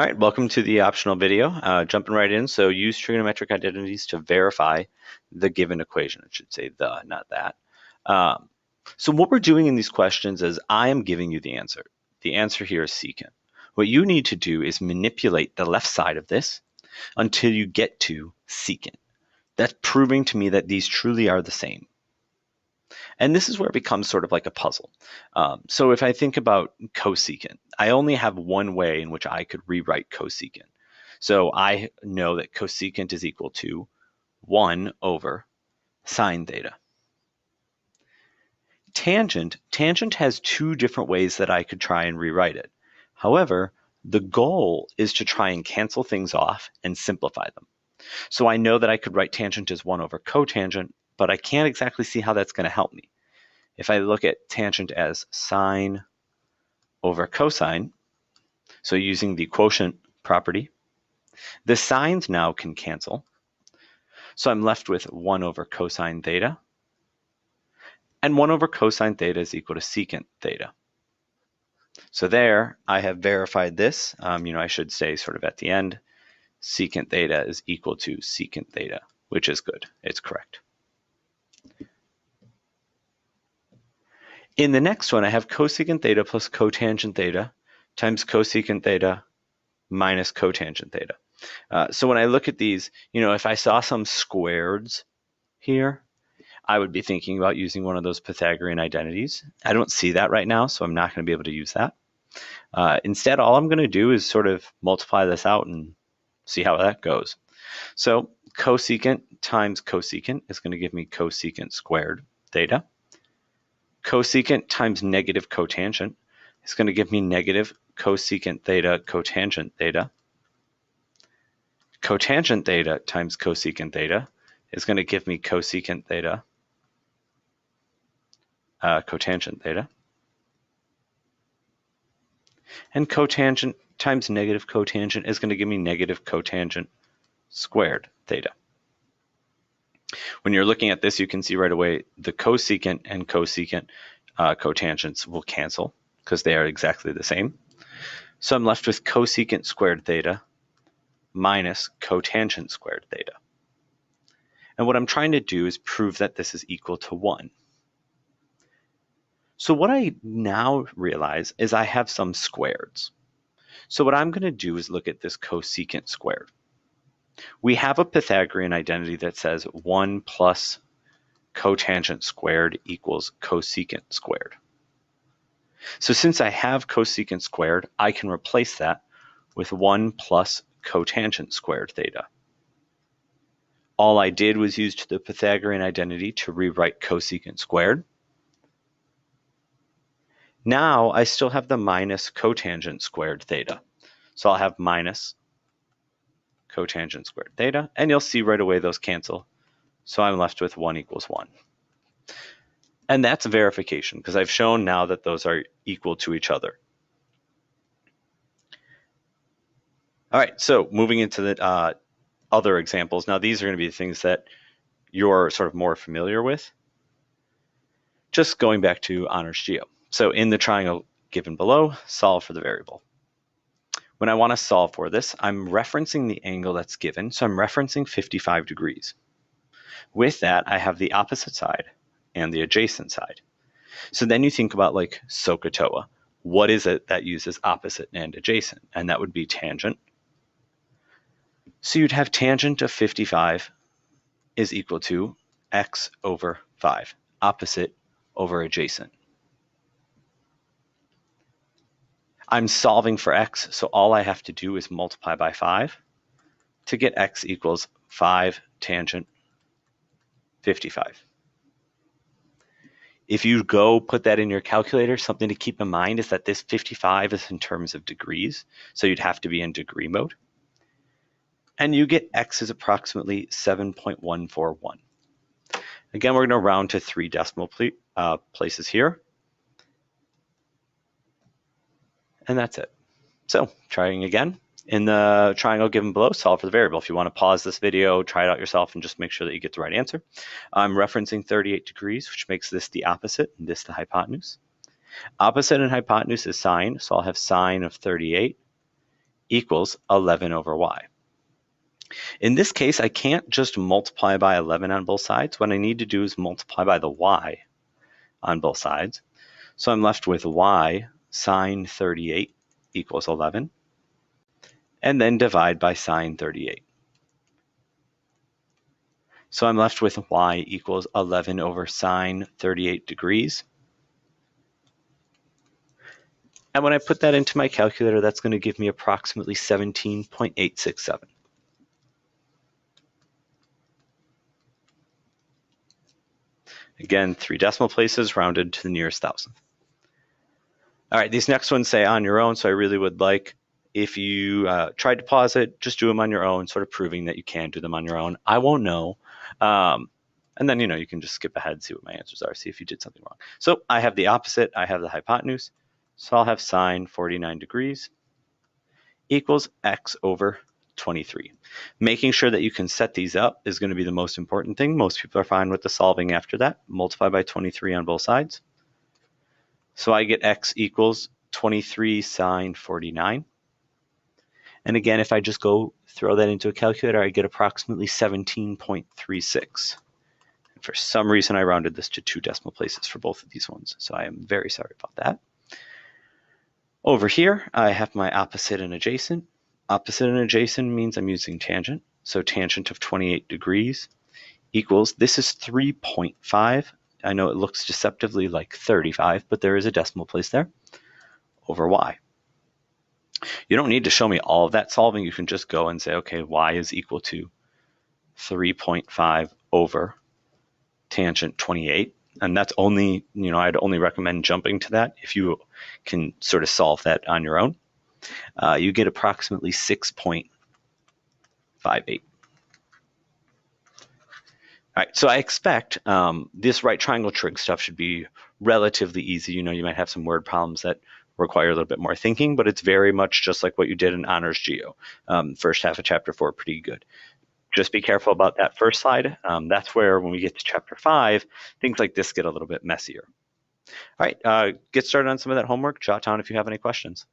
All right, welcome to the optional video. Jumping right in, so use trigonometric identities to verify the given equation. It should say the, not that. So what we're doing in these questions is I am giving you the answer. The answer here is secant. What you need to do is manipulate the left side of this until you get to secant. That's proving to me that these truly are the same. And this is where it becomes sort of like a puzzle. So if I think about cosecant, I only have one way in which I could rewrite cosecant. So I know that cosecant is equal to 1 over sine theta. Tangent has two different ways that I could try and rewrite it. However, the goal is to try and cancel things off and simplify them. So I know that I could write tangent as 1 over cotangent, but I can't exactly see how that's going to help me. If I look at tangent as sine over cosine, so using the quotient property, the sines now can cancel. So I'm left with 1 over cosine theta. And 1 over cosine theta is equal to secant theta. So there, I have verified this. I should say sort of at the end, secant theta is equal to secant theta, which is good. It's correct. In the next one, I have cosecant theta plus cotangent theta times cosecant theta minus cotangent theta. So when I look at these, if I saw some squareds here, I would be thinking about using one of those Pythagorean identities. I don't see that right now, so I'm not going to be able to use that. Instead, all I'm going to do is sort of multiply this out and see how that goes. So cosecant times cosecant is going to give me cosecant squared theta. Cosecant times negative cotangent is going to give me negative cosecant theta cotangent theta. Cotangent theta times cosecant theta is going to give me cosecant theta cotangent theta. And cotangent times negative cotangent is going to give me negative cotangent squared theta. When you're looking at this, you can see right away the cosecant and cosecant cotangents will cancel because they are exactly the same. So I'm left with cosecant squared theta minus cotangent squared theta. And what I'm trying to do is prove that this is equal to 1. So what I now realize is I have some squareds. So what I'm going to do is look at this cosecant squared. We have a Pythagorean identity that says 1 plus cotangent squared equals cosecant squared. So since I have cosecant squared, I can replace that with 1 plus cotangent squared theta. All I did was use the Pythagorean identity to rewrite cosecant squared. Now I still have the minus cotangent squared theta. So I'll have minus cotangent squared theta, and you'll see right away those cancel. So I'm left with 1 equals 1. And that's verification, because I've shown now that those are equal to each other. All right, so moving into the other examples. Now these are going to be the things that you're sort of more familiar with. Just going back to honors geo. So in the triangle given below, solve for the variable. When I want to solve for this, I'm referencing the angle that's given. So I'm referencing 55 degrees. With that, I have the opposite side and the adjacent side. So then you think about like SOHCAHTOA. What is it that uses opposite and adjacent? And that would be tangent. So you'd have tangent of 55 is equal to x over 5, opposite over adjacent. I'm solving for x, so all I have to do is multiply by 5 to get x equals 5 tangent 55. If you go put that in your calculator, something to keep in mind is that this 55 is in terms of degrees, so you'd have to be in degree mode. And you get x is approximately 7.141. Again, we're going to round to 3 decimal places here. And that's it. So trying again. In the triangle given below, solve for the variable. If you want to pause this video, try it out yourself and just make sure that you get the right answer. I'm referencing 38 degrees, which makes this the opposite and this the hypotenuse. Opposite and hypotenuse is sine, so I'll have sine of 38 equals 11 over y. In this case, I can't just multiply by 11 on both sides. What I need to do is multiply by the y on both sides. So I'm left with y sine 38 equals 11, and then divide by sine 38. So I'm left with y equals 11 over sine 38 degrees. And when I put that into my calculator, that's going to give me approximately 17.867. Again, 3 decimal places rounded to the nearest thousandth. All right, these next ones say on your own, so I really would like if you tried to pause it, just do them on your own, sort of proving that you can do them on your own. I won't know. And then, you can just skip ahead, see what my answers are, see if you did something wrong. So I have the opposite. I have the hypotenuse. So I'll have sine 49 degrees equals x over 23. Making sure that you can set these up is going to be the most important thing. Most people are fine with the solving after that. Multiply by 23 on both sides. So I get x equals 23 sine 49. And again, if I just go throw that into a calculator, I get approximately 17.36. For some reason, I rounded this to 2 decimal places for both of these ones, so I am very sorry about that. Over here, I have my opposite and adjacent. Opposite and adjacent means I'm using tangent, so tangent of 28 degrees equals, this is 3.5. I know it looks deceptively like 35, but there is a decimal place there, over y. You don't need to show me all of that solving. You can just go and say, okay, y is equal to 3.5 over tangent 28, and that's only, I'd only recommend jumping to that if you can sort of solve that on your own. You get approximately 6.58. All right, so I expect this right triangle trig stuff should be relatively easy. You might have some word problems that require a little bit more thinking, but it's very much just like what you did in Honors Geo. First half of chapter 4, pretty good. Just be careful about that first slide. That's where, when we get to chapter 5, things like this get a little bit messier. All right, get started on some of that homework. Jot down if you have any questions.